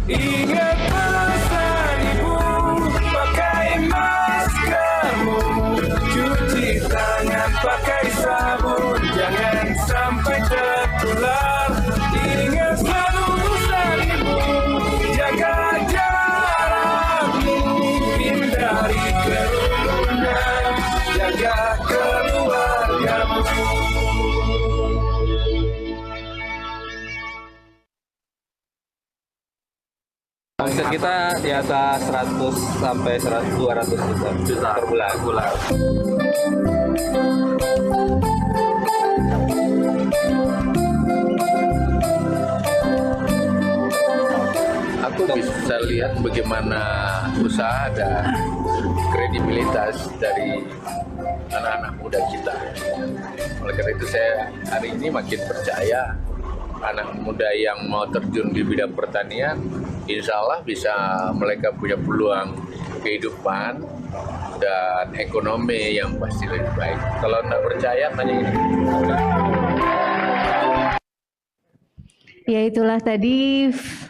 Ingat pesan ibu, pakai maskermu, cuci tangan pakai sabun, jangan sampai tertular. Ingat selalu pesan ibu, jaga jarakmu, hindari kerumunan, jaga keluargamu. Omset kita di atas 100 sampai 200 juta per bulan. Aku bisa lihat bagaimana usaha dan kredibilitas dari anak-anak muda kita. Oleh karena itu saya hari ini makin percaya anak muda yang mau terjun di bidang pertanian, insya Allah bisa mereka punya peluang kehidupan dan ekonomi yang pasti lebih baik. Kalau tidak percaya, tanya ini. Ya, itulah tadi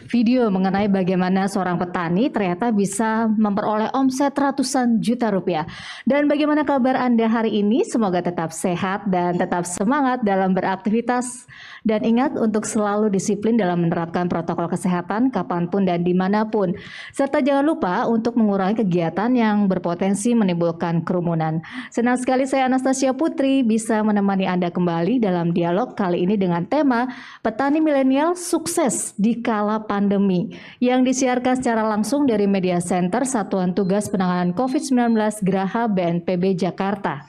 video mengenai bagaimana seorang petani ternyata bisa memperoleh omset ratusan juta rupiah. Dan bagaimana kabar Anda hari ini? Semoga tetap sehat dan tetap semangat dalam beraktivitas. Dan ingat untuk selalu disiplin dalam menerapkan protokol kesehatan kapanpun dan dimanapun. Serta jangan lupa untuk mengurangi kegiatan yang berpotensi menimbulkan kerumunan. Senang sekali saya Anastasia Putri bisa menemani Anda kembali dalam dialog kali ini dengan tema Petani Milenial Sukses di Kala Pandemi yang disiarkan secara langsung dari Media Center Satuan Tugas Penanganan COVID-19 Geraha BNPB Jakarta.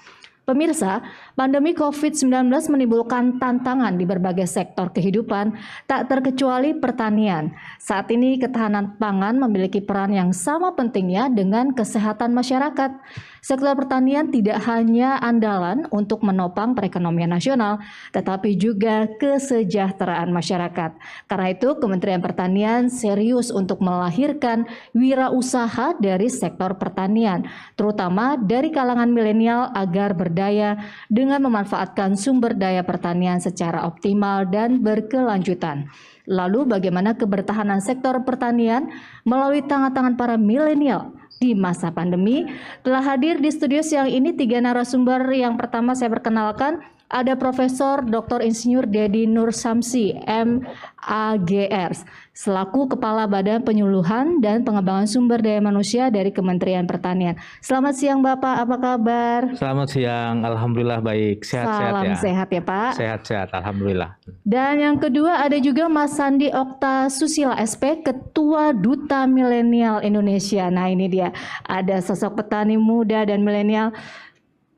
Pemirsa, pandemi COVID-19 menimbulkan tantangan di berbagai sektor kehidupan, tak terkecuali pertanian. Saat ini ketahanan pangan memiliki peran yang sama pentingnya dengan kesehatan masyarakat. Sektor pertanian tidak hanya andalan untuk menopang perekonomian nasional, tetapi juga kesejahteraan masyarakat. Karena itu, Kementerian Pertanian serius untuk melahirkan wirausaha dari sektor pertanian, terutama dari kalangan milenial agar berdaya dengan memanfaatkan sumber daya pertanian secara optimal dan berkelanjutan. Lalu bagaimana kebertahanan sektor pertanian melalui tangan-tangan para milenial di masa pandemi? Telah hadir di studio siang ini 3 narasumber. Yang pertama saya perkenalkan, ada Profesor Dr. Insinyur Dedi Nur Samsi, MAGR, selaku Kepala Badan Penyuluhan dan Pengembangan Sumber Daya Manusia dari Kementerian Pertanian. Selamat siang Bapak, apa kabar? Selamat siang, Alhamdulillah baik, sehat-sehat ya. Salam sehat ya Pak. Sehat-sehat, Alhamdulillah. Dan yang kedua ada juga Mas Sandi Okta Susila SP, Ketua Duta Milenial Indonesia. Nah ini dia, ada sosok petani muda dan milenial.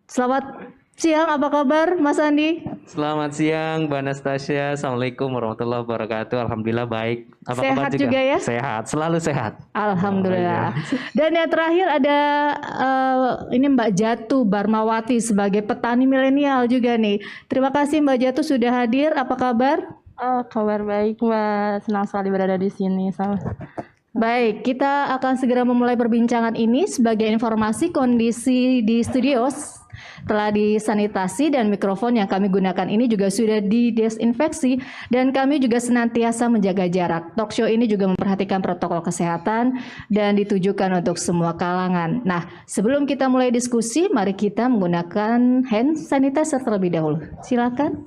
Selamat siang, apa kabar Mas Andi? Selamat siang Mbak Anastasia. Assalamualaikum warahmatullahi wabarakatuh. Alhamdulillah baik. Apa Sehat kabar juga ya? Sehat, selalu sehat. Alhamdulillah. Dan yang terakhir ada ini Mbak Jatu Barmawati sebagai petani milenial juga nih. Terima kasih Mbak Jatu sudah hadir. Apa kabar? Oh, kabar baik Mbak. Senang sekali berada di sini. Baik, kita akan segera memulai perbincangan ini. Sebagai informasi, kondisi di studio telah disanitasi dan mikrofon yang kami gunakan ini juga sudah didesinfeksi dan kami juga senantiasa menjaga jarak. Talk show ini juga memperhatikan protokol kesehatan dan ditujukan untuk semua kalangan. Nah, sebelum kita mulai diskusi, mari kita menggunakan hand sanitizer terlebih dahulu. Silakan.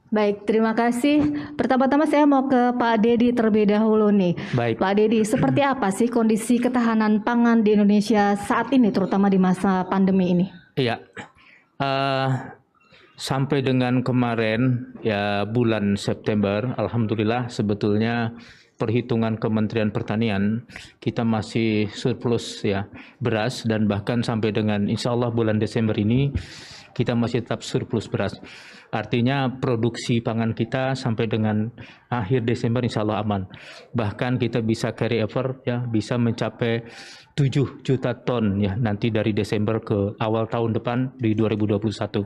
Baik, terima kasih. Pertama-tama saya mau ke Pak Dedi terlebih dahulu nih. Baik. Pak Dedi, seperti apa sih kondisi ketahanan pangan di Indonesia saat ini, terutama di masa pandemi ini? Iya, sampai dengan kemarin ya bulan September, Alhamdulillah sebetulnya perhitungan Kementerian Pertanian kita masih surplus ya beras, dan bahkan sampai dengan insya Allah bulan Desember ini kita masih tetap surplus beras. Artinya produksi pangan kita sampai dengan akhir Desember insya Allah aman. Bahkan kita bisa carry over ya, bisa mencapai 7 juta ton ya nanti dari Desember ke awal tahun depan di 2021.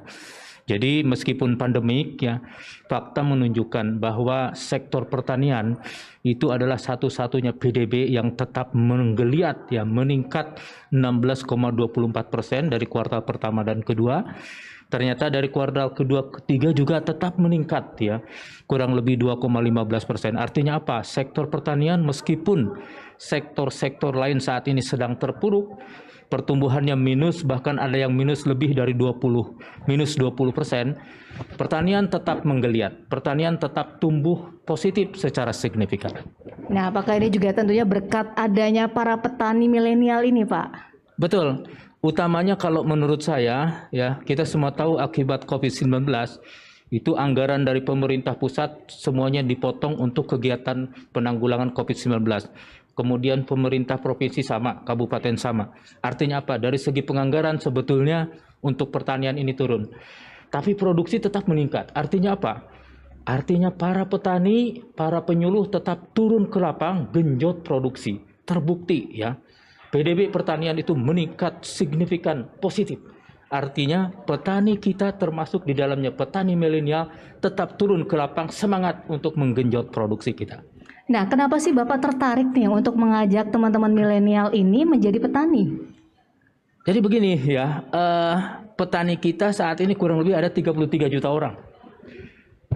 Jadi meskipun pandemik ya, fakta menunjukkan bahwa sektor pertanian itu adalah satu-satunya PDB yang tetap menggeliat ya, meningkat 16,24% dari kuartal pertama dan kedua. Ternyata dari kuartal kedua ketiga juga tetap meningkat ya, kurang lebih 2,15%. Artinya apa? Sektor pertanian meskipun sektor-sektor lain saat ini sedang terpuruk, pertumbuhannya minus, bahkan ada yang minus lebih dari minus 20%, pertanian tetap menggeliat, pertanian tetap tumbuh positif secara signifikan. Nah, apakah ini juga tentunya berkat adanya para petani milenial ini, Pak? Betul. Utamanya kalau menurut saya, ya kita semua tahu akibat COVID-19, itu anggaran dari pemerintah pusat semuanya dipotong untuk kegiatan penanggulangan COVID-19. Kemudian pemerintah provinsi sama, kabupaten sama. Artinya apa? Dari segi penganggaran sebetulnya untuk pertanian ini turun. Tapi produksi tetap meningkat. Artinya apa? Artinya para petani, para penyuluh tetap turun ke lapang, genjot produksi. Terbukti ya. PDB pertanian itu meningkat signifikan positif. Artinya petani kita termasuk di dalamnya petani milenial tetap turun ke lapang semangat untuk menggenjot produksi kita. Nah, kenapa sih Bapak tertarik nih untuk mengajak teman-teman milenial ini menjadi petani? Jadi begini ya, petani kita saat ini kurang lebih ada 33 juta orang.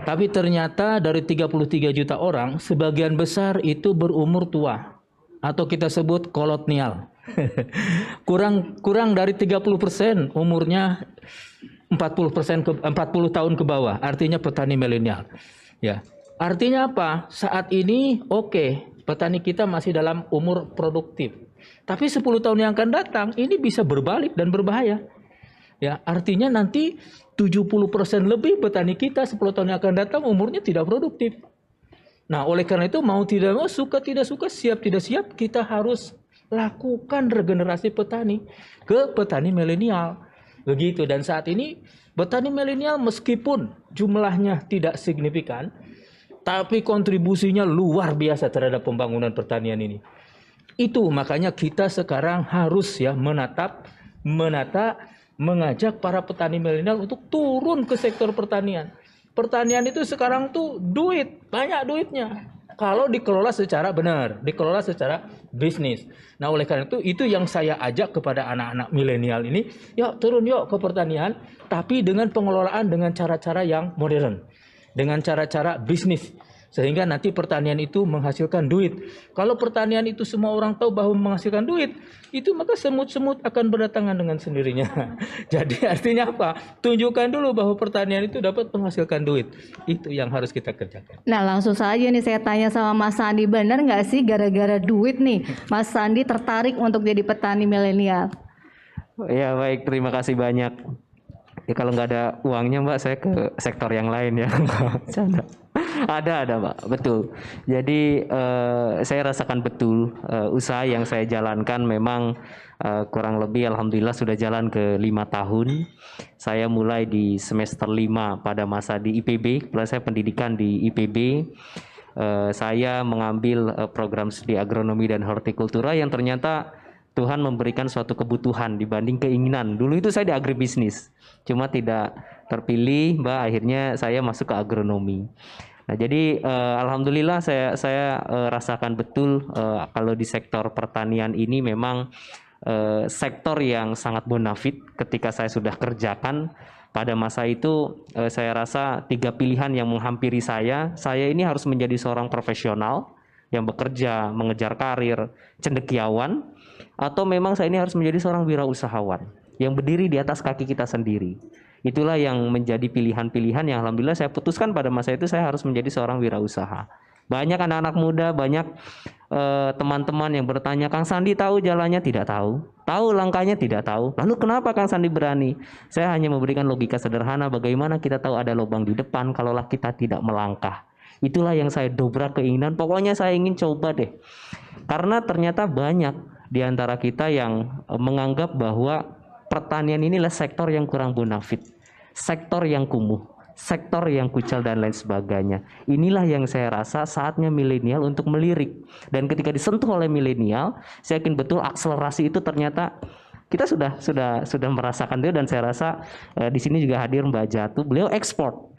Tapi ternyata dari 33 juta orang, sebagian besar itu berumur tua. Atau kita sebut kolonial. kurang dari 30% umurnya 40 tahun ke bawah, artinya petani milenial. Ya. Artinya apa? Saat ini petani kita masih dalam umur produktif. Tapi 10 tahun yang akan datang ini bisa berbalik dan berbahaya. Ya, artinya nanti 70% lebih petani kita 10 tahun yang akan datang umurnya tidak produktif. Nah, oleh karena itu mau tidak mau, suka tidak suka, siap tidak siap, kita harus lakukan regenerasi petani ke petani milenial. Begitu, dan saat ini petani milenial meskipun jumlahnya tidak signifikan, tapi kontribusinya luar biasa terhadap pembangunan pertanian ini. Itu makanya kita sekarang harus ya menata, mengajak para petani milenial untuk turun ke sektor pertanian. Pertanian itu sekarang tuh banyak duitnya. Kalau dikelola secara benar, dikelola secara bisnis. Nah, oleh karena itu yang saya ajak kepada anak-anak milenial ini, yuk turun yuk ke pertanian, tapi dengan pengelolaan dengan cara-cara yang modern, dengan cara-cara bisnis. Sehingga nanti pertanian itu menghasilkan duit. Kalau pertanian itu semua orang tahu bahwa menghasilkan duit, itu maka semut-semut akan berdatangan dengan sendirinya. Jadi artinya apa? Tunjukkan dulu bahwa pertanian itu dapat menghasilkan duit. Itu yang harus kita kerjakan. Nah, langsung saja nih saya tanya sama Mas Sandi, benar nggak sih gara-gara duit nih Mas Sandi tertarik untuk jadi petani milenial? Ya baik, terima kasih banyak. Ya kalau nggak ada uangnya Mbak, saya ke sektor yang lain ya. Ada Mbak, betul. Jadi saya rasakan betul usaha yang saya jalankan memang kurang lebih alhamdulillah sudah jalan ke 5 tahun. Saya mulai di semester 5 pada masa di IPB, kebetulan saya pendidikan di IPB. Saya mengambil program studi agronomi dan hortikultura yang ternyata Tuhan memberikan suatu kebutuhan dibanding keinginan. Dulu itu saya di agribisnis, cuma tidak terpilih, Mbak. Akhirnya saya masuk ke agronomi. Nah, jadi alhamdulillah saya rasakan betul kalau di sektor pertanian ini memang sektor yang sangat bonafit. Ketika saya sudah kerjakan pada masa itu, saya rasa 3 pilihan yang menghampiri saya ini harus menjadi seorang profesional yang bekerja, mengejar karir, cendekiawan, atau memang saya ini harus menjadi seorang wirausahawan yang berdiri di atas kaki kita sendiri. Itulah yang menjadi pilihan-pilihan yang alhamdulillah saya putuskan pada masa itu saya harus menjadi seorang wirausaha. Banyak anak-anak muda, banyak teman-teman yang bertanya, Kang Sandi tahu jalannya? Tidak tahu. Tahu langkahnya? Tidak tahu. Lalu kenapa Kang Sandi berani? Saya hanya memberikan logika sederhana, bagaimana kita tahu ada lubang di depan kalaulah kita tidak melangkah. Itulah yang saya dobrak keinginan, pokoknya saya ingin coba deh. Karena ternyata banyak di antara kita yang menganggap bahwa pertanian inilah sektor yang kurang bonafit, sektor yang kumuh, sektor yang kucel dan lain sebagainya. Inilah yang saya rasa saatnya milenial untuk melirik. Dan ketika disentuh oleh milenial, saya yakin betul akselerasi itu ternyata kita sudah merasakan itu, dan saya rasa di sini juga hadir Mbak Jatuh, beliau ekspor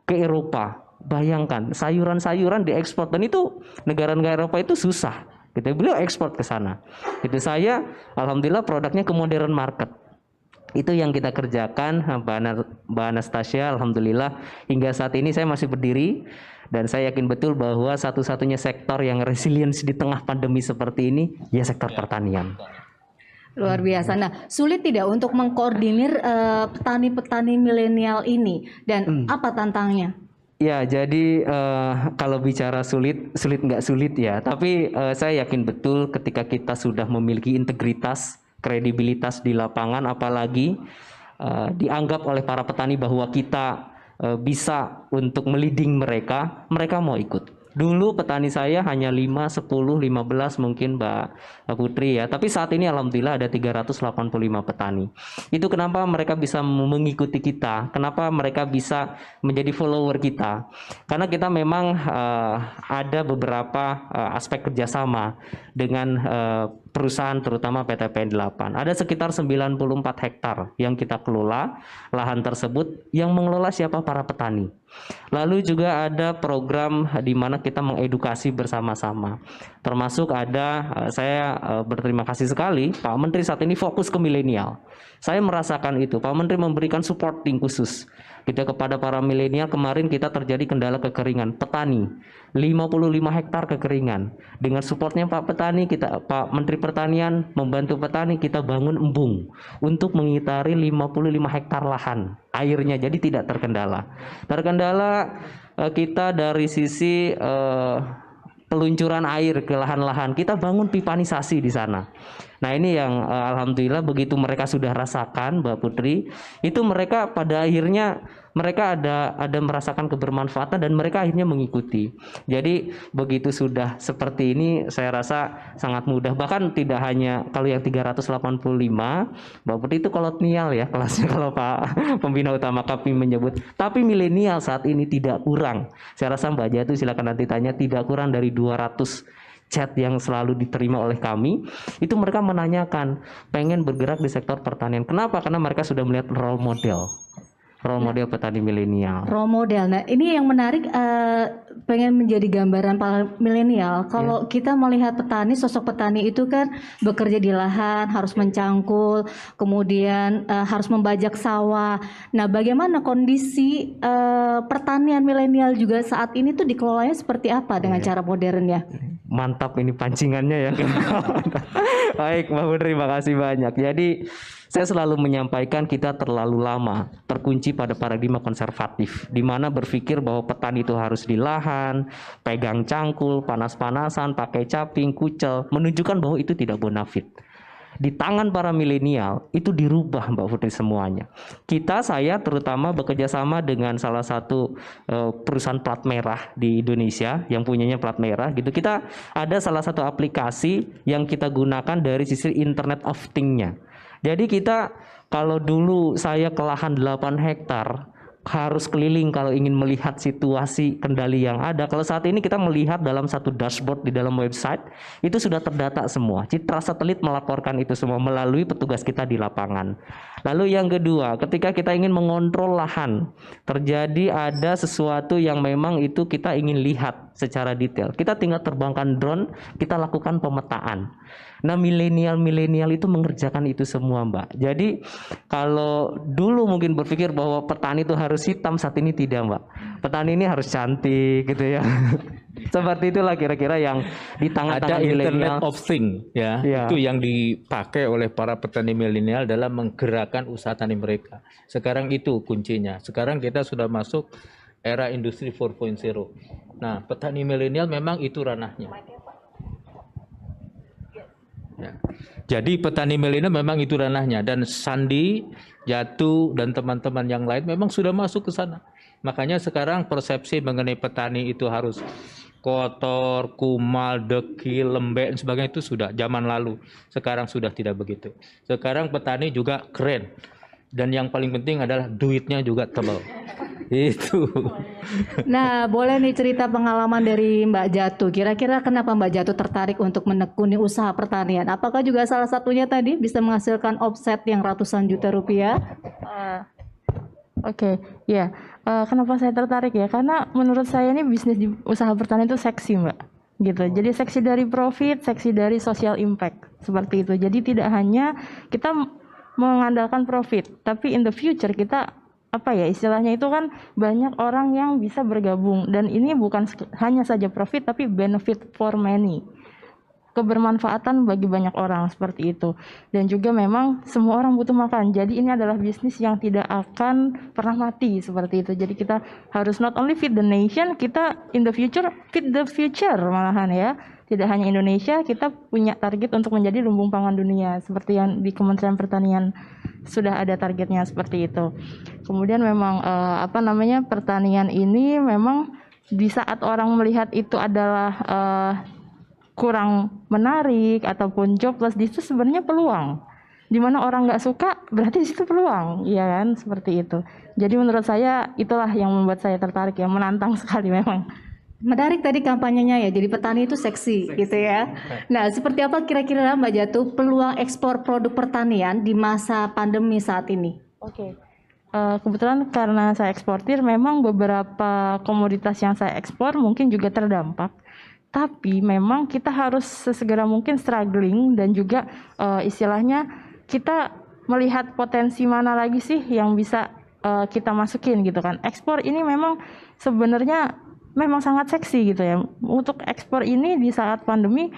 ke Eropa. Bayangkan sayuran-sayuran diekspor, dan itu negara-negara Eropa itu susah. Gitu. Beliau ekspor ke sana. Itu saya alhamdulillah produknya ke modern market. Itu yang kita kerjakan, Mbak Anastasia. Alhamdulillah hingga saat ini saya masih berdiri, dan saya yakin betul bahwa satu-satunya sektor yang resilience di tengah pandemi seperti ini ya sektor pertanian. Luar biasa. Nah, sulit tidak untuk mengkoordinir petani-petani milenial ini, dan apa tantangannya? Ya, jadi kalau bicara sulit nggak sulit ya, tapi saya yakin betul ketika kita sudah memiliki integritas, kredibilitas di lapangan, apalagi dianggap oleh para petani bahwa kita bisa untuk meliding mereka mau ikut. Dulu petani saya hanya 5, 10, 15 mungkin Mbak Putri ya. Tapi saat ini alhamdulillah ada 385 petani. Itu kenapa mereka bisa mengikuti kita, kenapa mereka bisa menjadi follower kita. Karena kita memang ada beberapa aspek kerjasama dengan perusahaan terutama PT PN 8. Ada sekitar 94 hektar yang kita kelola. Lahan tersebut yang mengelola siapa? Para petani. Lalu juga ada program di mana kita mengedukasi bersama-sama. Termasuk ada, saya berterima kasih sekali Pak Menteri saat ini fokus ke milenial. Saya merasakan itu, Pak Menteri memberikan supporting khusus gitu kepada para milenial. Kemarin kita terjadi kendala kekeringan, petani 55 hektar kekeringan. Dengan supportnya Pak Menteri Pertanian membantu petani, kita bangun embung untuk mengitari 55 hektar lahan airnya, jadi tidak terkendala. Kita dari sisi peluncuran air ke lahan-lahan, kita bangun pipanisasi di sana. Nah ini yang alhamdulillah begitu mereka sudah rasakan, Mbak Putri, itu mereka pada akhirnya mereka ada merasakan kebermanfaatan dan mereka akhirnya mengikuti. Jadi begitu sudah seperti ini saya rasa sangat mudah. Bahkan tidak hanya kalau yang 385 Mbak Putri itu kolonial ya kelasnya kalau Pak Pembina Utama kami menyebut. Tapi milenial saat ini tidak kurang. Saya rasa Mbak Jatuh silakan nanti tanya, tidak kurang dari 200 chat yang selalu diterima oleh kami. Itu mereka menanyakan pengen bergerak di sektor pertanian. Kenapa? Karena mereka sudah melihat role model petani milenial. Role model. Nah, ini yang menarik, pengen menjadi gambaran para milenial. Kalau kita melihat petani, sosok petani itu kan bekerja di lahan, harus mencangkul, kemudian harus membajak sawah. Nah, bagaimana kondisi pertanian milenial juga saat ini tuh dikelolanya seperti apa dengan cara modern ya? Mantap ini pancingannya ya. Baik, Mbak Putri, terima kasih banyak. Jadi saya selalu menyampaikan kita terlalu lama terkunci pada paradigma konservatif, di mana berpikir bahwa petani itu harus di lahan, pegang cangkul, panas-panasan, pakai caping, kucel, menunjukkan bahwa itu tidak bonafit. Di tangan para milenial itu dirubah Mbak Putri semuanya. Saya terutama bekerja sama dengan salah satu perusahaan plat merah di Indonesia yang punyanya plat merah gitu. Kita ada salah satu aplikasi yang kita gunakan dari sisi Internet of Things-nya. Jadi kita kalau dulu saya ke lahan 8 hektar harus keliling kalau ingin melihat situasi kendali yang ada. Kalau saat ini kita melihat dalam satu dashboard di dalam website itu sudah terdata semua. Citra satelit melaporkan itu semua melalui petugas kita di lapangan. Lalu yang kedua, ketika kita ingin mengontrol lahan, terjadi ada sesuatu yang memang itu kita ingin lihat secara detail. Kita tinggal terbangkan drone, kita lakukan pemetaan. Nah, milenial itu mengerjakan itu semua, Mbak. Jadi kalau dulu mungkin berpikir bahwa petani itu harus hitam, saat ini tidak, Mbak. Petani ini harus cantik gitu ya. Seperti itulah kira-kira yang di tangan-tangan milenial. Internet of Things ya. Itu yang dipakai oleh para petani milenial dalam menggerakkan usaha tani mereka. Sekarang itu kuncinya. Sekarang kita sudah masuk era industri 4.0. Nah, petani milenial memang itu ranahnya. Ya. Jadi petani milenial memang itu ranahnya, dan Sandi, Jatuh dan teman-teman yang lain memang sudah masuk ke sana. Makanya sekarang persepsi mengenai petani itu harus kotor, kumal, dekil, lembek dan sebagainya itu sudah zaman lalu. Sekarang sudah tidak begitu. Sekarang petani juga keren. Dan yang paling penting adalah duitnya juga tebal. Itu. Nah, boleh nih cerita pengalaman dari Mbak Jatuh. Kira-kira kenapa Mbak Jatuh tertarik untuk menekuni usaha pertanian? Apakah juga salah satunya tadi bisa menghasilkan omset yang ratusan juta rupiah? Oke, ya. Kenapa saya tertarik ya? Karena menurut saya ini bisnis di usaha pertanian itu seksi, Mbak. Gitu. Jadi seksi dari profit, seksi dari social impact. Seperti itu. Jadi tidak hanya kita mengandalkan profit, tapi in the future kita apa ya istilahnya itu kan banyak orang yang bisa bergabung dan ini bukan hanya saja profit tapi benefit for many, kebermanfaatan bagi banyak orang seperti itu. Dan juga memang semua orang butuh makan, jadi ini adalah bisnis yang tidak akan pernah mati seperti itu. Jadi kita harus not only feed the nation, kita in the future feed the future malahan ya. Tidak hanya Indonesia, kita punya target untuk menjadi lumbung pangan dunia seperti yang di Kementerian Pertanian sudah ada targetnya seperti itu. Kemudian memang pertanian ini memang di saat orang melihat itu adalah kurang menarik ataupun jobless, di situ sebenarnya peluang. Di mana orang nggak suka berarti di situ peluang, iya kan, seperti itu. Jadi menurut saya itulah yang membuat saya tertarik ya, menantang sekali memang. Menarik tadi kampanyenya ya, jadi petani itu seksi gitu ya. Nah, seperti apa kira-kira Mbak Jatuh peluang ekspor produk pertanian di masa pandemi saat ini? Oke. Kebetulan karena saya eksportir, memang beberapa komoditas yang saya ekspor mungkin juga terdampak. Tapi memang kita harus sesegera mungkin struggling dan juga istilahnya kita melihat potensi mana lagi sih yang bisa kita masukin gitu kan. Ekspor ini memang sebenarnya memang sangat seksi gitu ya. Untuk ekspor ini di saat pandemi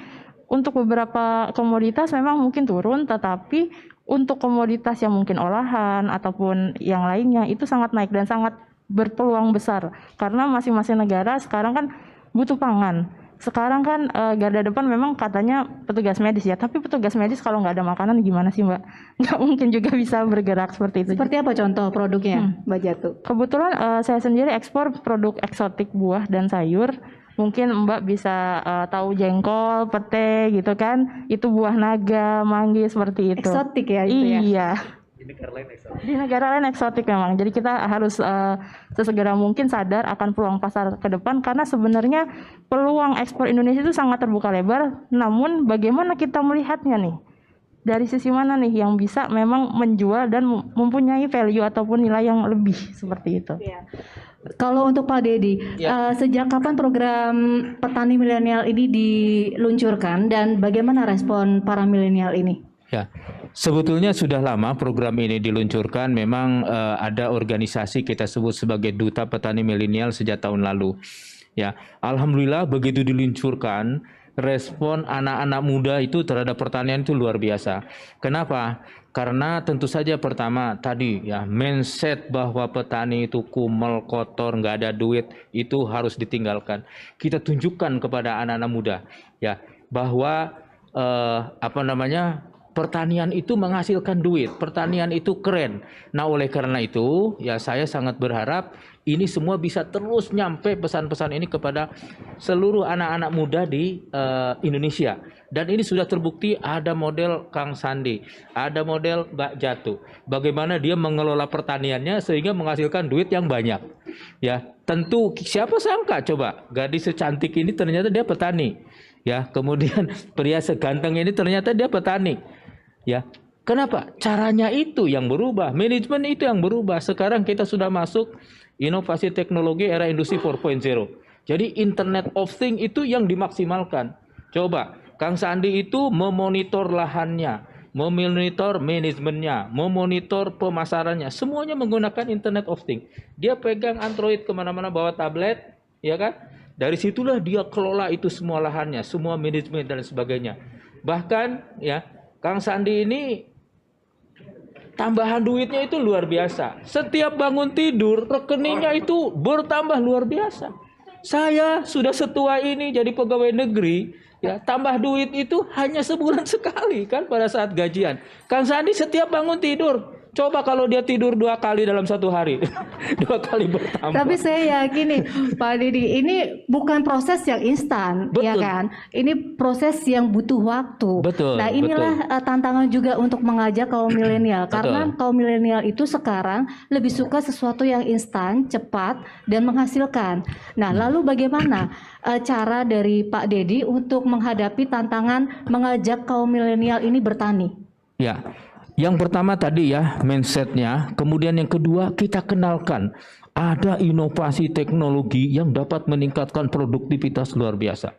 untuk beberapa komoditas memang mungkin turun, tetapi untuk komoditas yang mungkin olahan ataupun yang lainnya itu sangat naik dan sangat berpeluang besar karena masing-masing negara sekarang kan butuh pangan. Sekarang kan garda depan memang katanya petugas medis ya, tapi petugas medis kalau nggak ada makanan gimana sih Mbak? Nggak mungkin juga bisa bergerak seperti itu. Seperti apa contoh produknya Mbak Jatuh? Kebetulan saya sendiri ekspor produk eksotik buah dan sayur. Mungkin Mbak bisa tahu jengkol, pete gitu kan, itu buah naga, manggis seperti itu. Eksotik ya itu ya? Iya. Di negara lain eksotik memang. Jadi kita harus sesegera mungkin sadar akan peluang pasar ke depan karena sebenarnya peluang ekspor Indonesia itu sangat terbuka lebar. Namun bagaimana kita melihatnya nih? Dari sisi mana nih yang bisa memang menjual dan mempunyai value ataupun nilai yang lebih seperti itu. Ya. Kalau untuk Pak Dedi, sejak kapan program petani milenial ini diluncurkan dan bagaimana respon para milenial ini? Ya, sebetulnya sudah lama program ini diluncurkan. Memang ada organisasi kita sebut sebagai Duta Petani Milenial sejak tahun lalu. Ya, alhamdulillah begitu diluncurkan, respon anak-anak muda itu terhadap pertanian itu luar biasa. Kenapa? Karena tentu saja pertama tadi ya mindset bahwa petani itu kumel, kotor, nggak ada duit itu harus ditinggalkan. Kita tunjukkan kepada anak-anak muda ya bahwa pertanian itu menghasilkan duit, pertanian itu keren. Nah, oleh karena itu, ya saya sangat berharap ini semua bisa terus nyampe pesan-pesan ini kepada seluruh anak-anak muda di Indonesia. Dan ini sudah terbukti ada model Kang Sandi, ada model Mbak Jatuh. Bagaimana dia mengelola pertaniannya sehingga menghasilkan duit yang banyak. Ya, tentu siapa sangka coba gadis secantik ini ternyata dia petani. Ya, kemudian pria seganteng ini ternyata dia petani. Ya, kenapa? Caranya itu yang berubah, manajemen itu yang berubah. Sekarang kita sudah masuk inovasi teknologi era industri 4.0. Jadi Internet of Things itu yang dimaksimalkan. Coba, Kang Sandi itu memonitor lahannya, memonitor manajemennya, memonitor pemasarannya. Semuanya menggunakan Internet of Things. Dia pegang Android kemana-mana bawa tablet, ya kan? Dari situlah dia kelola itu semua lahannya, semua manajemen dan sebagainya. Bahkan ya Kang Sandi ini tambahan duitnya itu luar biasa. Setiap bangun tidur rekeningnya itu bertambah luar biasa. Saya sudah setua ini jadi pegawai negeri, ya tambah duit itu hanya sebulan sekali kan pada saat gajian. Kang Sandi setiap bangun tidur Coba kalau dia tidur 2 kali dalam 1 hari, 2 kali bertambah. Tapi saya yakin nih Pak Didi, ini bukan proses yang instan, ya Betul. kan? Ini proses yang butuh waktu. Betul, Nah inilah tantangan juga untuk mengajak kaum milenial, karena kaum milenial itu sekarang lebih suka sesuatu yang instan, cepat, dan menghasilkan. Nah lalu bagaimana cara dari Pak Dedi untuk menghadapi tantangan mengajak kaum milenial ini bertani? Ya, yang pertama tadi ya mindsetnya, kemudian yang kedua kita kenalkan ada inovasi teknologi yang dapat meningkatkan produktivitas luar biasa.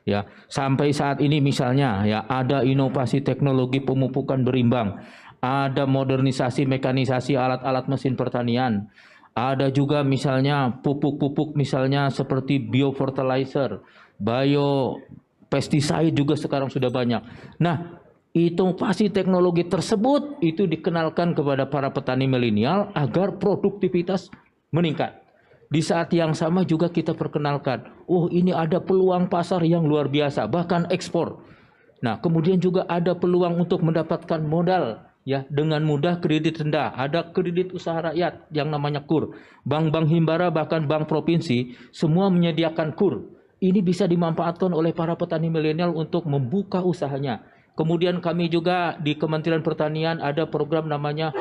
Ya, sampai saat ini misalnya ya ada inovasi teknologi pemupukan berimbang, ada modernisasi mekanisasi alat-alat mesin pertanian, ada juga misalnya pupuk-pupuk misalnya seperti biofertilizer, biopesticide juga sekarang sudah banyak. Nah, inovasi teknologi tersebut itu dikenalkan kepada para petani milenial agar produktivitas meningkat. Di saat yang sama juga kita perkenalkan, oh ini ada peluang pasar yang luar biasa, bahkan ekspor. Nah, kemudian juga ada peluang untuk mendapatkan modal ya dengan mudah, kredit rendah, ada kredit usaha rakyat yang namanya KUR. Bank-bank himbara bahkan bank provinsi semua menyediakan KUR. Ini bisa dimanfaatkan oleh para petani milenial untuk membuka usahanya. Kemudian kami juga di Kementerian Pertanian ada program namanya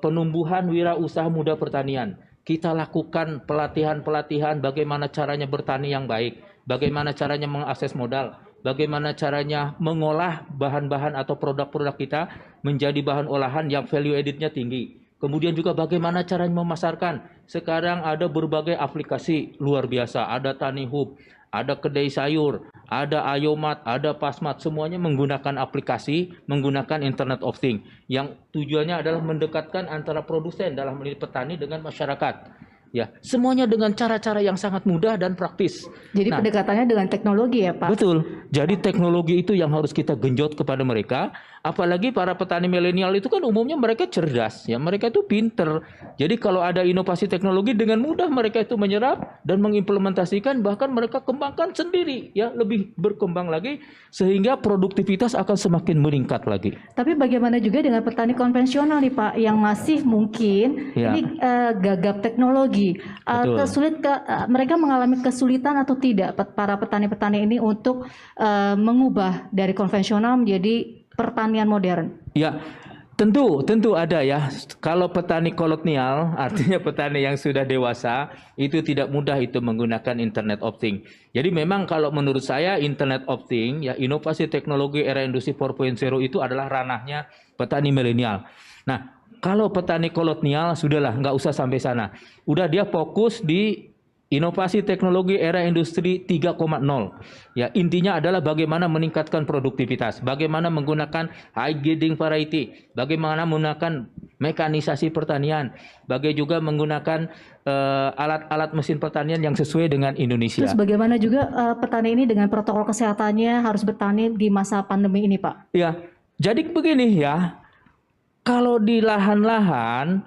penumbuhan wirausaha muda pertanian. Kita lakukan pelatihan-pelatihan bagaimana caranya bertani yang baik, bagaimana caranya mengakses modal, bagaimana caranya mengolah bahan-bahan atau produk-produk kita menjadi bahan olahan yang value added-nya tinggi. Kemudian juga bagaimana caranya memasarkan. Sekarang ada berbagai aplikasi luar biasa, ada Tani Hub, ada kedai sayur, ada Ayomat, ada Pasmat, semuanya menggunakan aplikasi, menggunakan Internet of Things yang tujuannya adalah mendekatkan antara produsen dalam hal ini petani dengan masyarakat. Ya, semuanya dengan cara-cara yang sangat mudah dan praktis. Jadi pendekatannya dengan teknologi ya Pak? Betul. Jadi teknologi itu yang harus kita genjot kepada mereka. Apalagi para petani milenial itu kan umumnya mereka cerdas, ya mereka itu pinter. Jadi kalau ada inovasi teknologi dengan mudah mereka itu menyerap dan mengimplementasikan, bahkan mereka kembangkan sendiri, ya lebih berkembang lagi sehingga produktivitas akan semakin meningkat lagi. Tapi bagaimana juga dengan petani konvensional nih Pak, yang masih mungkin ini gagap teknologi, mereka mengalami kesulitan atau tidak para petani-petani ini untuk mengubah dari konvensional menjadi pertanian modern? Ya, tentu ada ya. Kalau petani kolonial, artinya petani yang sudah dewasa, itu tidak mudah itu menggunakan Internet of Things. Jadi memang kalau menurut saya Internet of Things, ya inovasi teknologi era industri 4.0 itu adalah ranahnya petani milenial. Nah, kalau petani kolonial sudahlah, nggak usah sampai sana. Udah dia fokus di inovasi teknologi era industri 3.0. Ya, intinya adalah bagaimana meningkatkan produktivitas, bagaimana menggunakan high yielding variety, bagaimana menggunakan mekanisasi pertanian, bagaimana juga menggunakan alat-alat mesin pertanian yang sesuai dengan Indonesia. Terus bagaimana juga petani ini dengan protokol kesehatannya harus bertani di masa pandemi ini, Pak? Ya, jadi begini ya, kalau di lahan-lahan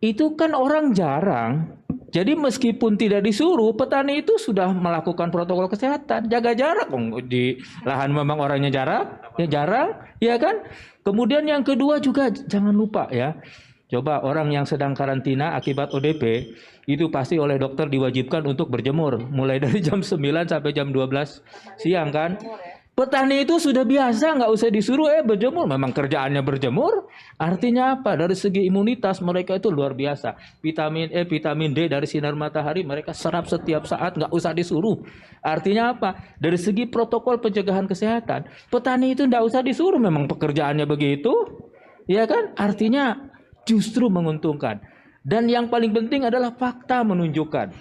itu kan orang jarang. Jadi meskipun tidak disuruh, petani itu sudah melakukan protokol kesehatan, jaga jarak. Di lahan memang orangnya jarang, ya kan? Kemudian yang kedua juga jangan lupa ya, coba orang yang sedang karantina akibat ODP, itu pasti oleh dokter diwajibkan untuk berjemur, mulai dari jam 9 sampai jam 12 siang kan? Petani itu sudah biasa, nggak usah disuruh berjemur. Memang kerjaannya berjemur. Artinya apa? Dari segi imunitas mereka itu luar biasa. Vitamin E, vitamin D dari sinar matahari mereka serap setiap saat, nggak usah disuruh. Artinya apa? Dari segi protokol pencegahan kesehatan, petani itu nggak usah disuruh. Memang pekerjaannya begitu, ya kan? Artinya justru menguntungkan. Dan yang paling penting adalah fakta menunjukkan,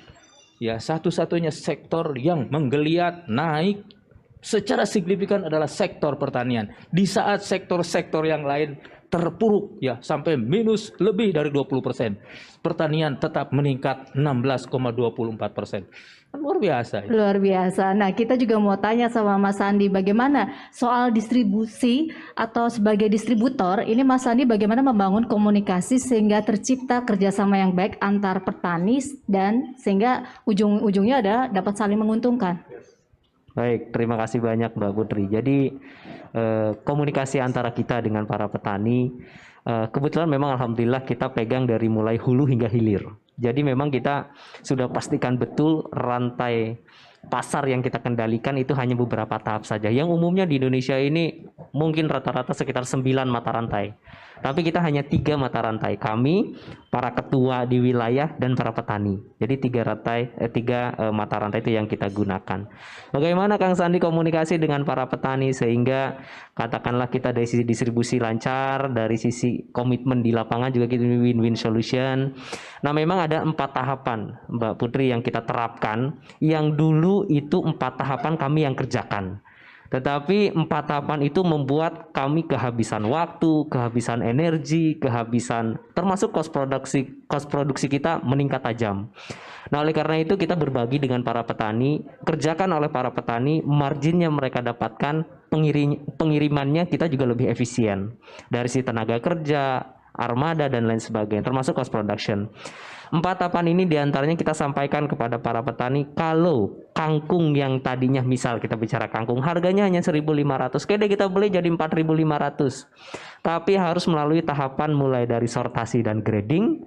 ya satu-satunya sektor yang menggeliat naik secara signifikan adalah sektor pertanian. Di saat sektor-sektor yang lain terpuruk ya sampai minus lebih dari 20%, pertanian tetap meningkat 16,24%. Luar biasa. Ya. Luar biasa. Nah, kita juga mau tanya sama Mas Sandi bagaimana soal distribusi atau sebagai distributor, ini Mas Sandi bagaimana membangun komunikasi sehingga tercipta kerjasama yang baik antar petani dan sehingga ujung-ujungnya ada dapat saling menguntungkan. Baik, terima kasih banyak Mbak Putri. Jadi komunikasi antara kita dengan para petani, kebetulan memang alhamdulillah kita pegang dari mulai hulu hingga hilir. Jadi memang kita sudah pastikan betul rantai pasar yang kita kendalikan itu hanya beberapa tahap saja. Yang umumnya di Indonesia ini mungkin rata-rata sekitar 9 mata rantai. Tapi kita hanya 3 mata rantai. Kami, para ketua di wilayah, dan para petani. Jadi 3 mata rantai itu yang kita gunakan. Bagaimana Kang Sandi komunikasi dengan para petani sehingga katakanlah kita dari sisi distribusi lancar, dari sisi komitmen di lapangan juga kita win-win solution. Nah memang ada 4 tahapan Mbak Putri yang kita terapkan. Yang dulu itu 4 tahapan kami yang kerjakan. Tetapi 4 tahapan itu membuat kami kehabisan waktu, kehabisan energi, kehabisan termasuk cost produksi kita meningkat tajam. Nah oleh karena itu kita berbagi dengan para petani, kerjakan oleh para petani, marginnya mereka dapatkan, pengirimannya kita juga lebih efisien. Dari si tenaga kerja, armada dan lain sebagainya, termasuk cost production. 4 tahapan ini diantaranya kita sampaikan kepada para petani, kalau kangkung yang tadinya misal kita bicara kangkung harganya hanya 1.500, kayaknya kita beli jadi 4.500, tapi harus melalui tahapan mulai dari sortasi dan grading,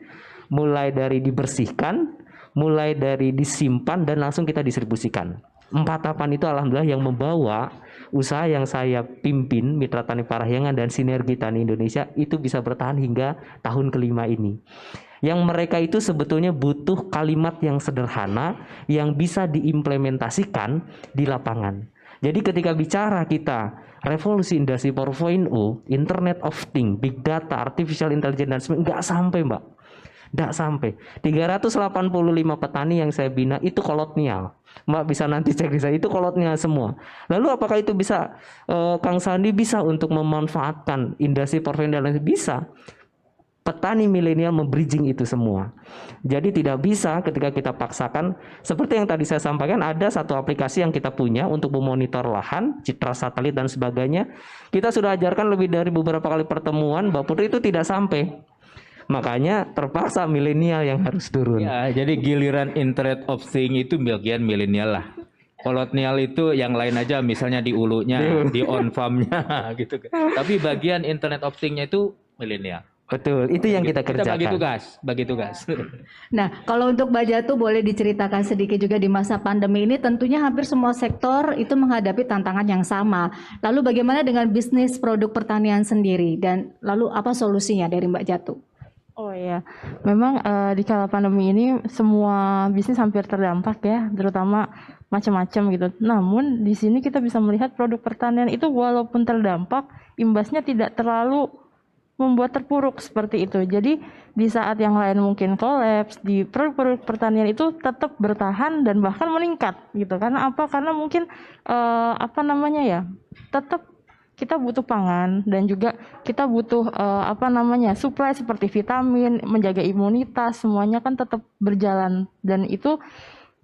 mulai dari dibersihkan, mulai dari disimpan dan langsung kita distribusikan. 4 tahapan itu alhamdulillah yang membawa usaha yang saya pimpin, Mitra Tani Parahyangan dan Sinergi Tani Indonesia itu bisa bertahan hingga tahun kelima ini. Yang mereka itu sebetulnya butuh kalimat yang sederhana yang bisa diimplementasikan di lapangan. Jadi ketika bicara kita revolusi industri 4.0, Internet of Things, Big Data, Artificial Intelligence, nggak sampai Mbak. Nggak sampai. 385 petani yang saya bina itu kolonial. Mbak bisa nanti cek di saya, itu kolonial semua. Lalu apakah itu bisa, Kang Sandi bisa untuk memanfaatkan industri 4.0? Bisa. Petani milenial membridging itu semua. Jadi tidak bisa ketika kita paksakan, seperti yang tadi saya sampaikan, ada satu aplikasi yang kita punya untuk memonitor lahan, citra satelit dan sebagainya. Kita sudah ajarkan lebih dari beberapa kali pertemuan, Mbak Putri, itu tidak sampai. Makanya terpaksa milenial yang harus turun. Ya, jadi giliran Internet of Things itu bagian milenial lah. Kolonial itu yang lain aja, misalnya di ulunya, di on farmnya gitu. Tapi bagian Internet of Things-nya itu milenial. Betul, itu yang kita kerjakan. Kita bagi tugas. Nah, kalau untuk Mbak Jatuh boleh diceritakan sedikit juga di masa pandemi ini tentunya hampir semua sektor itu menghadapi tantangan yang sama. Lalu bagaimana dengan bisnis produk pertanian sendiri dan lalu apa solusinya dari Mbak Jatuh? Oh iya, memang di kala pandemi ini semua bisnis hampir terdampak ya, terutama macam-macam gitu. Namun di sini kita bisa melihat produk pertanian itu walaupun terdampak, imbasnya tidak terlalu membuat terpuruk seperti itu. Jadi di saat yang lain mungkin kolaps, di produk-produk pertanian itu tetap bertahan dan bahkan meningkat gitu. Karena apa? Karena mungkin tetap kita butuh pangan dan juga kita butuh supply seperti vitamin, menjaga imunitas, semuanya kan tetap berjalan, dan itu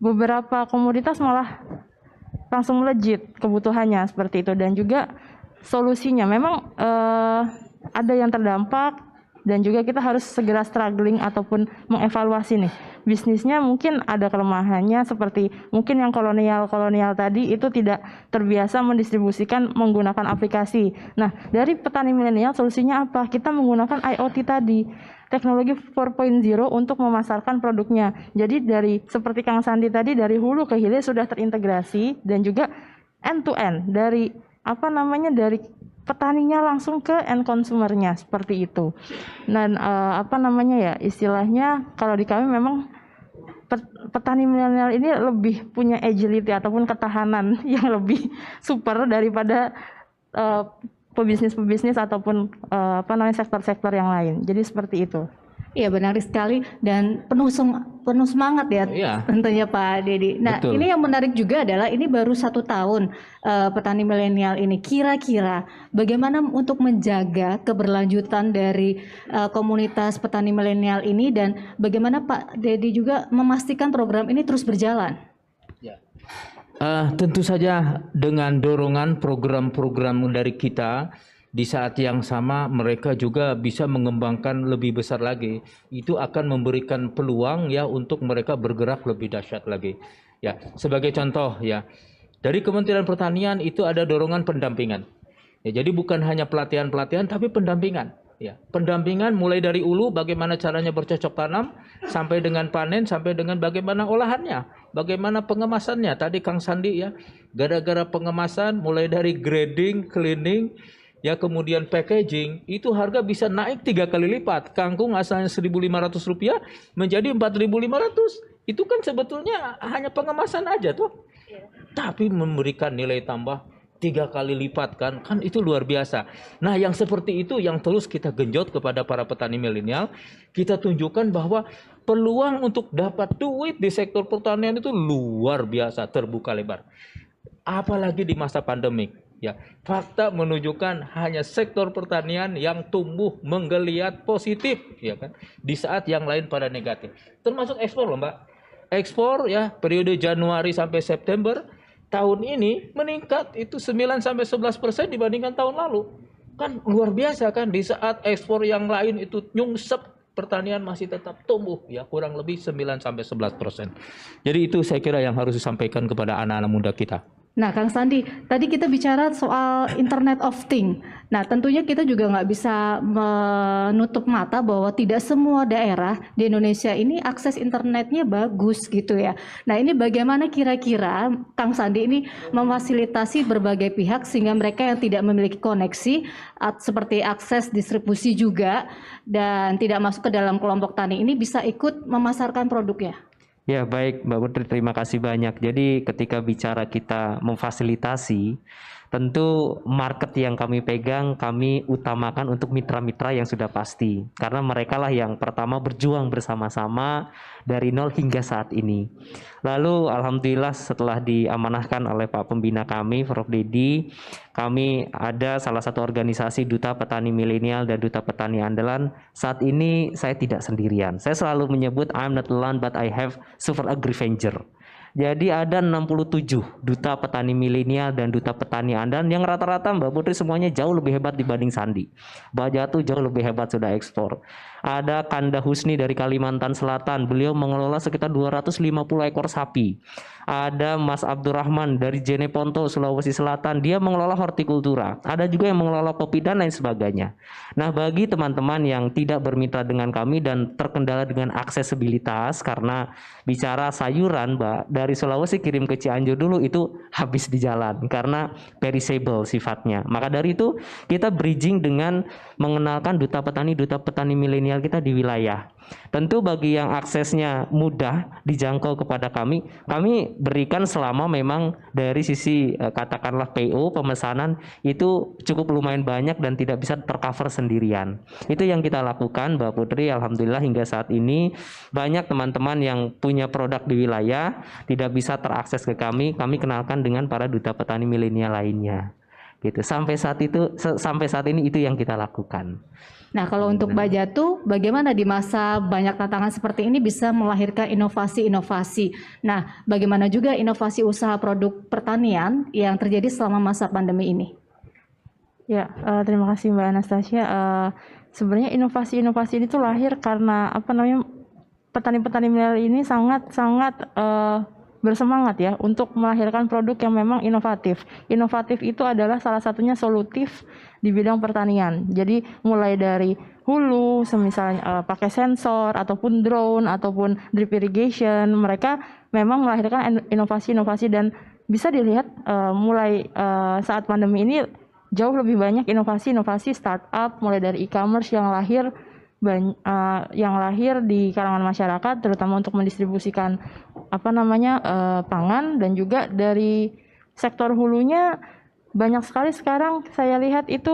beberapa komoditas malah langsung melejit kebutuhannya seperti itu. Dan juga solusinya memang ada yang terdampak dan juga kita harus segera struggling ataupun mengevaluasi nih bisnisnya. Mungkin ada kelemahannya seperti mungkin yang kolonial tadi itu tidak terbiasa mendistribusikan menggunakan aplikasi. Nah, dari petani milenial solusinya apa? Kita menggunakan IoT tadi, teknologi 4.0 untuk memasarkan produknya. Jadi dari seperti Kang Sandi tadi, dari hulu ke hilir sudah terintegrasi dan juga end to end dari dari petaninya langsung ke end consumernya seperti itu. Dan istilahnya kalau di kami memang petani milenial ini lebih punya agility ataupun ketahanan yang lebih super daripada pebisnis ataupun sektor-sektor yang lain. Jadi seperti itu. Iya, benar sekali dan penuh semangat ya, tentunya Pak Dedi. Nah, Betul. ini yang menarik juga adalah ini baru 1 tahun petani milenial ini. Kira-kira bagaimana untuk menjaga keberlanjutan dari komunitas petani milenial ini dan bagaimana Pak Dedi juga memastikan program ini terus berjalan? Tentu saja dengan dorongan program-program dari kita, di saat yang sama mereka juga bisa mengembangkan lebih besar lagi. Itu akan memberikan peluang ya untuk mereka bergerak lebih dahsyat lagi. Ya, sebagai contoh ya, Dari Kementerian Pertanian itu ada dorongan pendampingan. Ya, jadi bukan hanya pelatihan-pelatihan tapi pendampingan. Ya, pendampingan mulai dari hulu bagaimana caranya bercocok tanam sampai dengan panen sampai dengan bagaimana olahannya, bagaimana pengemasannya. Tadi Kang Sandi ya, gara-gara pengemasan mulai dari grading, cleaning, ya kemudian packaging itu harga bisa naik 3 kali lipat. Kangkung asalnya Rp1.500 menjadi Rp4.500. Itu kan sebetulnya hanya pengemasan aja tuh. Tapi memberikan nilai tambah 3 kali lipat kan itu luar biasa. Nah yang seperti itu yang terus kita genjot kepada para petani milenial. Kita tunjukkan bahwa peluang untuk dapat duit di sektor pertanian itu luar biasa, terbuka lebar. Apalagi di masa pandemik. Ya, fakta menunjukkan hanya sektor pertanian yang tumbuh menggeliat positif, ya kan, di saat yang lain pada negatif. Termasuk ekspor loh Mbak. Ekspor ya periode Januari sampai September tahun ini meningkat itu 9-11% dibandingkan tahun lalu. Kan luar biasa kan, di saat ekspor yang lain itu nyungsep, pertanian masih tetap tumbuh ya kurang lebih 9-11%. Jadi itu saya kira yang harus disampaikan kepada anak-anak muda kita. Nah, Kang Sandi, tadi kita bicara soal Internet of Things. Nah, tentunya kita juga nggak bisa menutup mata bahwa tidak semua daerah di Indonesia ini akses internetnya bagus gitu ya. Nah, ini bagaimana kira-kira Kang Sandi ini memfasilitasi berbagai pihak sehingga mereka yang tidak memiliki koneksi seperti akses distribusi juga dan tidak masuk ke dalam kelompok tani ini bisa ikut memasarkan produknya? Ya baik Mbak Putri, terima kasih banyak. Jadi ketika bicara kita memfasilitasi, tentu market yang kami pegang kami utamakan untuk mitra-mitra yang sudah pasti. Karena mereka lah yang pertama berjuang bersama-sama dari nol hingga saat ini. Lalu alhamdulillah setelah diamanahkan oleh Pak Pembina kami, Prof. Dedi, kami ada salah satu organisasi Duta Petani Milenial dan Duta Petani Andalan. Saat ini saya tidak sendirian. Saya selalu menyebut I'm not alone but I have Super Agrivenger. Jadi ada 67 duta petani milenial dan duta petani andalan yang rata-rata Mbak Putri semuanya jauh lebih hebat dibanding Sandi. Mbak Jatuh jauh lebih hebat sudah ekspor. Ada Kanda Husni dari Kalimantan Selatan, beliau mengelola sekitar 250 ekor sapi. Ada Mas Abdurrahman dari Jeneponto, Sulawesi Selatan, dia mengelola hortikultura. Ada juga yang mengelola kopi dan lain sebagainya. Nah, bagi teman-teman yang tidak bermitra dengan kami dan terkendala dengan aksesibilitas, karena bicara sayuran, Mbak, dari Sulawesi kirim ke Cianjur dulu itu habis di jalan karena perishable sifatnya. Maka dari itu kita bridging dengan mengenalkan duta petani milenial kita di wilayah. Tentu bagi yang aksesnya mudah dijangkau kepada kami berikan selama memang dari sisi katakanlah PO pemesanan itu cukup lumayan banyak dan tidak bisa tercover sendirian. Itu yang kita lakukan Mbak Putri. Alhamdulillah hingga saat ini banyak teman-teman yang punya produk di wilayah tidak bisa terakses ke kami kenalkan dengan para duta petani milenial lainnya. Gitu. Sampai saat ini itu yang kita lakukan. Nah, kalau untuk Mbak Jatuh, bagaimana di masa banyak tantangan seperti ini bisa melahirkan inovasi-inovasi? Nah, bagaimana juga inovasi usaha produk pertanian yang terjadi selama masa pandemi ini? Ya, terima kasih Mbak Anastasia. Sebenarnya inovasi-inovasi ini tuh lahir karena petani-petani milenial ini sangat bersemangat ya untuk melahirkan produk yang memang inovatif. Inovatif itu adalah salah satunya solutif di bidang pertanian. Jadi mulai dari hulu, misalnya pakai sensor ataupun drone ataupun drip irrigation, mereka memang melahirkan inovasi-inovasi dan bisa dilihat mulai saat pandemi ini jauh lebih banyak inovasi-inovasi startup mulai dari e-commerce yang lahir di kalangan masyarakat terutama untuk mendistribusikan pangan dan juga dari sektor hulunya banyak sekali sekarang saya lihat itu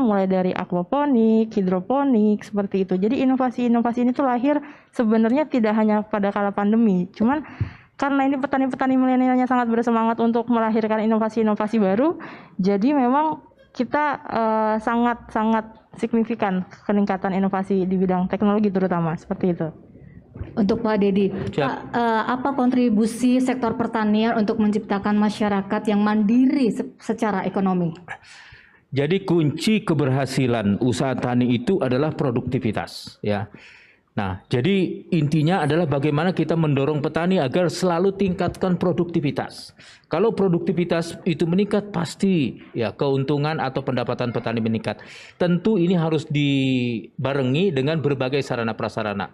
mulai dari aquaponik, hidroponik seperti itu. Jadi inovasi-inovasi ini tuh lahir sebenarnya tidak hanya pada kala pandemi, cuman karena ini petani-petani milenialnya sangat bersemangat untuk melahirkan inovasi-inovasi baru, jadi memang kita sangat signifikan peningkatan inovasi di bidang teknologi terutama seperti itu. Untuk Pak Dedi, Pak, apa kontribusi sektor pertanian untuk menciptakan masyarakat yang mandiri secara ekonomi? Jadi kunci keberhasilan usaha tani itu adalah produktivitas, ya. Nah, jadi intinya adalah bagaimana kita mendorong petani agar selalu tingkatkan produktivitas. Kalau produktivitas itu meningkat, pasti ya keuntungan atau pendapatan petani meningkat. Tentu ini harus dibarengi dengan berbagai sarana prasarana.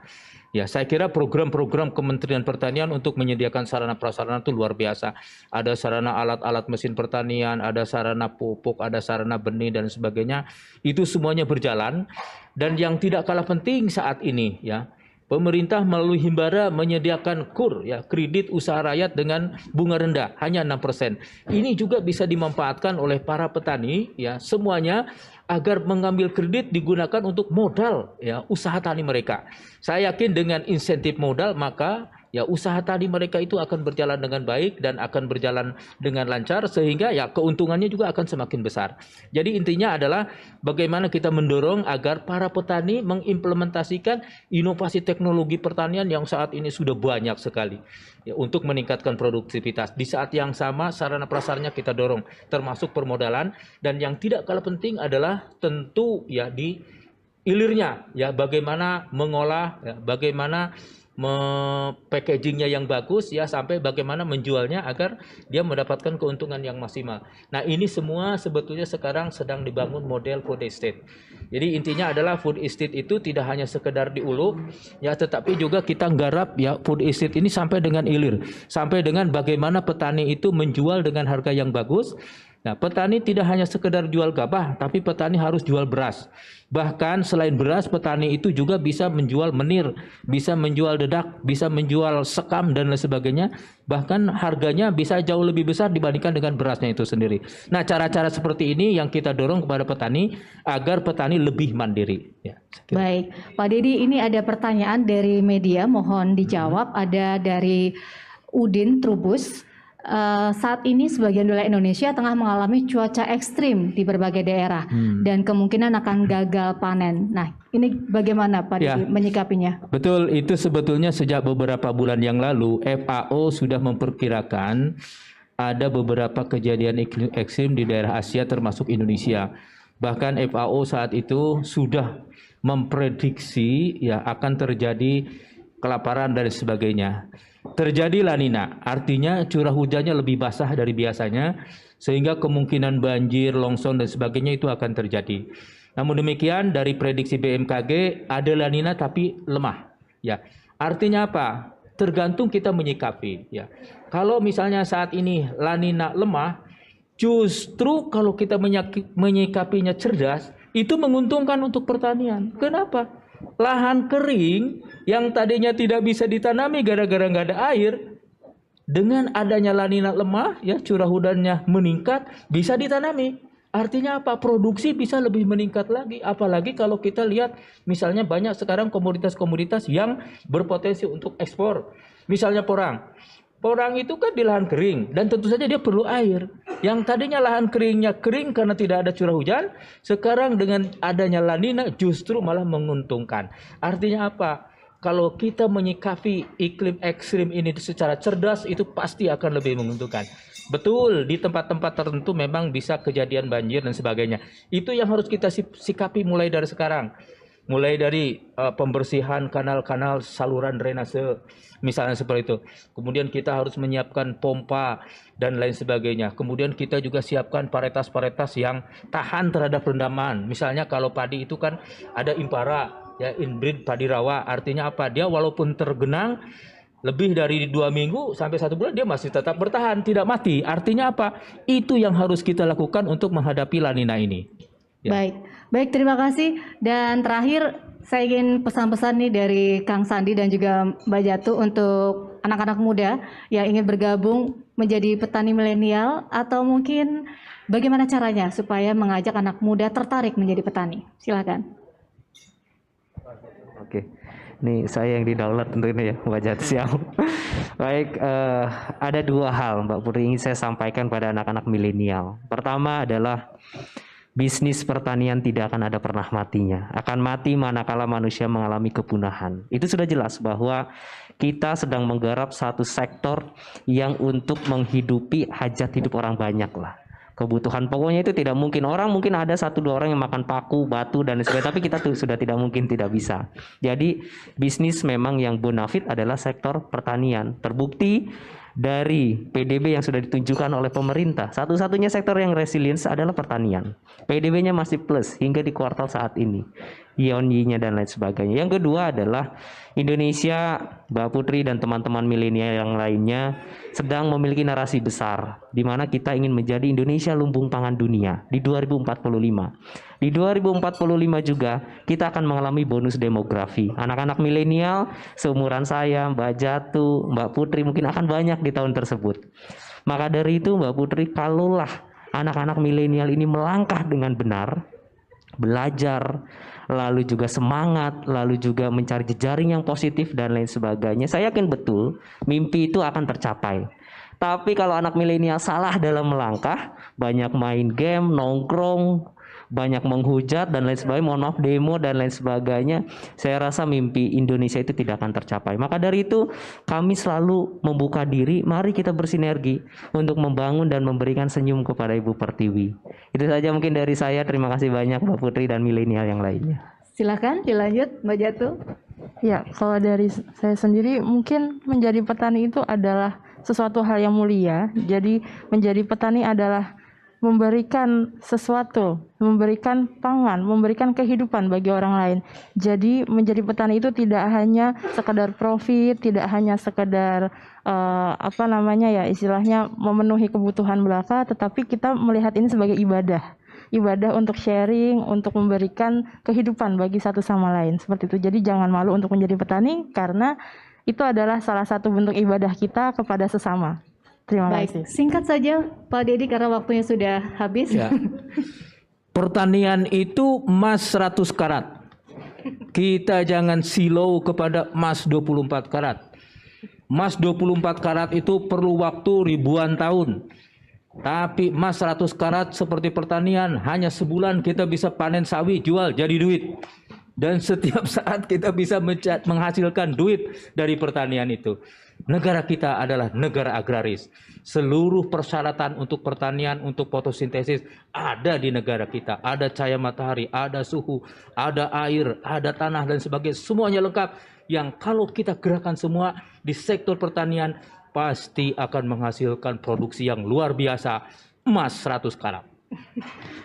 Ya, saya kira program-program Kementerian Pertanian untuk menyediakan sarana prasarana itu luar biasa. Ada sarana alat-alat mesin pertanian, ada sarana pupuk, ada sarana benih dan sebagainya. Itu semuanya berjalan. Dan yang tidak kalah penting saat ini ya, pemerintah melalui Himbara menyediakan KUR ya, kredit usaha rakyat dengan bunga rendah hanya 6%. Ini juga bisa dimanfaatkan oleh para petani ya, semuanya agar mengambil kredit digunakan untuk modal ya usaha tani mereka. Saya yakin dengan insentif modal maka ya usaha tani mereka itu akan berjalan dengan baik dan akan berjalan dengan lancar sehingga ya keuntungannya juga akan semakin besar. Jadi intinya adalah bagaimana kita mendorong agar para petani mengimplementasikan inovasi teknologi pertanian yang saat ini sudah banyak sekali ya, untuk meningkatkan produktivitas. Di saat yang sama sarana prasaranya kita dorong termasuk permodalan, dan yang tidak kalah penting adalah tentu ya di hilirnya ya, bagaimana mengolah ya, bagaimana packagingnya yang bagus ya, sampai bagaimana menjualnya agar dia mendapatkan keuntungan yang maksimal. Nah, ini semua sebetulnya sekarang sedang dibangun model food estate. Jadi intinya adalah food estate itu tidak hanya sekedar di hulu ya, tetapi juga kita nggarap ya food estate ini sampai dengan hilir, sampai dengan bagaimana petani itu menjual dengan harga yang bagus. Nah, petani tidak hanya sekedar jual gabah, tapi petani harus jual beras. Bahkan selain beras, petani itu juga bisa menjual menir, bisa menjual dedak, bisa menjual sekam dan lain sebagainya. Bahkan harganya bisa jauh lebih besar dibandingkan dengan berasnya itu sendiri. Nah, cara-cara seperti ini yang kita dorong kepada petani agar petani lebih mandiri. Ya, baik, Pak Dedi, ini ada pertanyaan dari media, mohon dijawab. Ada dari Udin Trubus. Saat ini sebagian wilayah Indonesia tengah mengalami cuaca ekstrim di berbagai daerah dan kemungkinan akan gagal panen. Nah, ini bagaimana Pak Didi menyikapinya? Betul, itu sebetulnya sejak beberapa bulan yang lalu FAO sudah memperkirakan ada beberapa kejadian iklim ekstrim di daerah Asia termasuk Indonesia. Bahkan FAO saat itu sudah memprediksi ya akan terjadi kelaparan dan sebagainya. Terjadi La Nina, artinya curah hujannya lebih basah dari biasanya, sehingga kemungkinan banjir, longsor dan sebagainya itu akan terjadi. Namun demikian dari prediksi BMKG ada La Nina tapi lemah. Ya, artinya apa? Tergantung kita menyikapi. Ya, kalau misalnya saat ini La Nina lemah, justru kalau kita menyikapinya cerdas, itu menguntungkan untuk pertanian. Kenapa? Lahan kering yang tadinya tidak bisa ditanami gara-gara nggak ada air, dengan adanya La Nina lemah ya, curah hujannya meningkat, bisa ditanami. Artinya apa? Produksi bisa lebih meningkat lagi. Apalagi kalau kita lihat misalnya banyak sekarang komoditas-komoditas yang berpotensi untuk ekspor. Misalnya porang. Porang itu kan di lahan kering dan tentu saja dia perlu air. Yang tadinya lahan keringnya kering karena tidak ada curah hujan, sekarang dengan adanya La Nina justru malah menguntungkan. Artinya apa? Kalau kita menyikapi iklim ekstrim ini secara cerdas, itu pasti akan lebih menguntungkan. Betul, di tempat-tempat tertentu memang bisa kejadian banjir dan sebagainya. Itu yang harus kita sikapi mulai dari sekarang. Mulai dari pembersihan kanal-kanal saluran drainase, misalnya seperti itu. Kemudian kita harus menyiapkan pompa dan lain sebagainya. Kemudian kita juga siapkan varietas-varietas yang tahan terhadap rendaman. Misalnya kalau padi itu kan ada Impara, ya inbreed padi rawa. Artinya apa? Dia walaupun tergenang lebih dari 2 minggu sampai 1 bulan dia masih tetap bertahan, tidak mati. Artinya apa? Itu yang harus kita lakukan untuk menghadapi La Nina ini. Ya. Baik, terima kasih. Dan terakhir saya ingin pesan-pesan nih dari Kang Sandi dan juga Mbak Jatuh untuk anak-anak muda yang ingin bergabung menjadi petani milenial, atau mungkin bagaimana caranya supaya mengajak anak muda tertarik menjadi petani. Silakan. Oke, ini saya yang didaulat tentu ini ya Mbak Jatuh, siap. Baik, ada 2 hal Mbak Putri ingin saya sampaikan pada anak-anak milenial. Pertama adalah bisnis pertanian tidak akan ada pernah matinya. Akan mati manakala manusia mengalami kepunahan. Itu sudah jelas bahwa kita sedang menggarap satu sektor yang untuk menghidupi hajat hidup orang banyak lah. kebutuhan pokoknya itu tidak mungkin. Orang mungkin ada 1-2 orang yang makan paku, batu dan sebagainya, tapi kita tuh sudah tidak mungkin, tidak bisa. Jadi bisnis memang yang bonafit adalah sektor pertanian. Terbukti dari PDB yang sudah ditunjukkan oleh pemerintah, satu-satunya sektor yang resilience adalah pertanian. PDB-nya masih plus hingga di kuartal saat ini, year-on-year-nya dan lain sebagainya. Yang kedua adalah Indonesia, Mbak Putri dan teman-teman milenial yang lainnya sedang memiliki narasi besar di mana kita ingin menjadi Indonesia lumbung pangan dunia di 2045. Di 2045 juga kita akan mengalami bonus demografi. Anak-anak milenial seumuran saya, Mbak Jatu, Mbak Putri mungkin akan banyak di tahun tersebut. Maka dari itu Mbak Putri, kalaulah anak-anak milenial ini melangkah dengan benar, belajar, lalu juga semangat, lalu juga mencari jejaring yang positif dan lain sebagainya, saya yakin betul mimpi itu akan tercapai. Tapi kalau anak milenial salah dalam melangkah, banyak main game, nongkrong, banyak menghujat dan lain sebagainya, mohon maaf, demo dan lain sebagainya, saya rasa mimpi Indonesia itu tidak akan tercapai. Maka dari itu kami selalu membuka diri, mari kita bersinergi untuk membangun dan memberikan senyum kepada Ibu Pertiwi. Itu saja mungkin dari saya. Terima kasih banyak Mbak Putri dan milenial yang lainnya. Silakan dilanjut Mbak Jatu. Ya, kalau dari saya sendiri mungkin menjadi petani itu adalah sesuatu hal yang mulia. Jadi menjadi petani adalah memberikan sesuatu, memberikan pangan, memberikan kehidupan bagi orang lain. Jadi menjadi petani itu tidak hanya sekedar profit, tidak hanya sekedar istilahnya memenuhi kebutuhan belaka, tetapi kita melihat ini sebagai ibadah. Ibadah untuk sharing, untuk memberikan kehidupan bagi satu sama lain. Seperti itu. Jadi jangan malu untuk menjadi petani karena itu adalah salah satu bentuk ibadah kita kepada sesama. Terima kasih. Singkat saja Pak Dedi karena waktunya sudah habis. Ya. Pertanian itu emas 100 karat. Kita jangan silau kepada emas 24 karat. Emas 24 karat itu perlu waktu ribuan tahun. Tapi emas 100 karat seperti pertanian, hanya sebulan kita bisa panen sawi, jual, jadi duit. Dan setiap saat kita bisa menghasilkan duit dari pertanian itu. Negara kita adalah negara agraris. Seluruh persyaratan untuk pertanian, untuk fotosintesis ada di negara kita. Ada cahaya matahari, ada suhu, ada air, ada tanah dan sebagainya. Semuanya lengkap. Yang kalau kita gerakan semua di sektor pertanian, pasti akan menghasilkan produksi yang luar biasa. Emas 100 karat.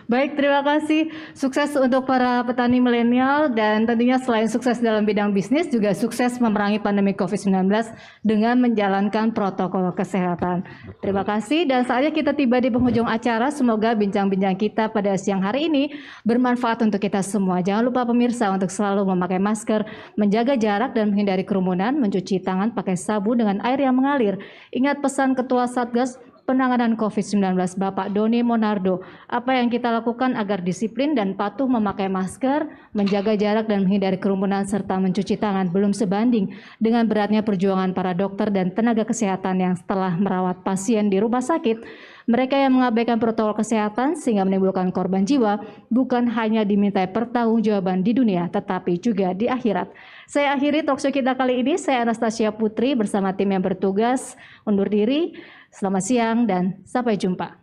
Baik, terima kasih. Sukses untuk para petani milenial dan tentunya selain sukses dalam bidang bisnis juga sukses memerangi pandemi COVID-19 dengan menjalankan protokol kesehatan. Terima kasih dan saatnya kita tiba di penghujung acara. Semoga bincang-bincang kita pada siang hari ini bermanfaat untuk kita semua. Jangan lupa pemirsa untuk selalu memakai masker, menjaga jarak dan menghindari kerumunan, mencuci tangan pakai sabun dengan air yang mengalir. Ingat pesan Ketua Satgas Penanganan COVID-19 Bapak Doni Monardo, apa yang kita lakukan agar disiplin dan patuh memakai masker, menjaga jarak dan menghindari kerumunan serta mencuci tangan belum sebanding dengan beratnya perjuangan para dokter dan tenaga kesehatan yang setelah merawat pasien di rumah sakit. Mereka yang mengabaikan protokol kesehatan sehingga menimbulkan korban jiwa bukan hanya dimintai pertanggungjawaban di dunia tetapi juga di akhirat. Saya akhiri talkshow kita kali ini. Saya Anastasia Putri bersama tim yang bertugas undur diri. Selamat siang dan sampai jumpa.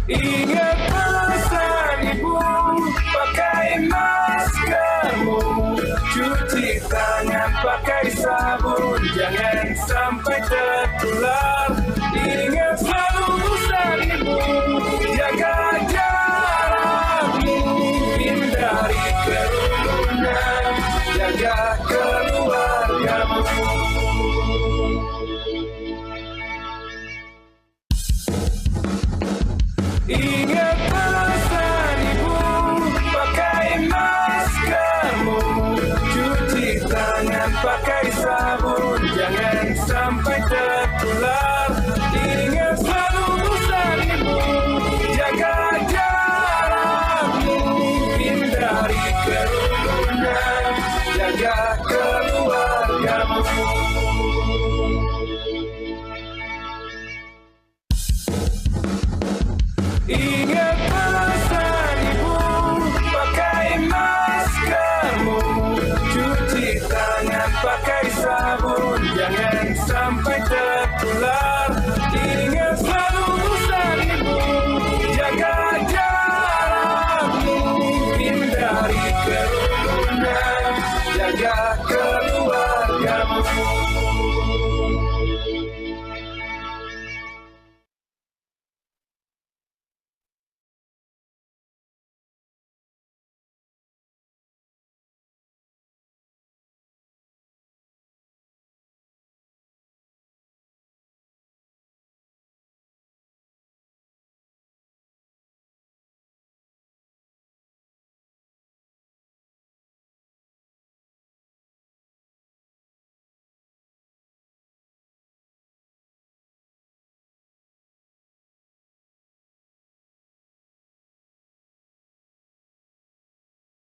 Ingat pesan ibu, pakai maskermu, cuci tangan pakai sabun, jangan sampai tertular. Ingat selalu pesan ibu, jaga jarakmu, hindari kerumunan, jaga keluargamu. Ingat pesan ibu, pakai maskermu, cuci tangan pakai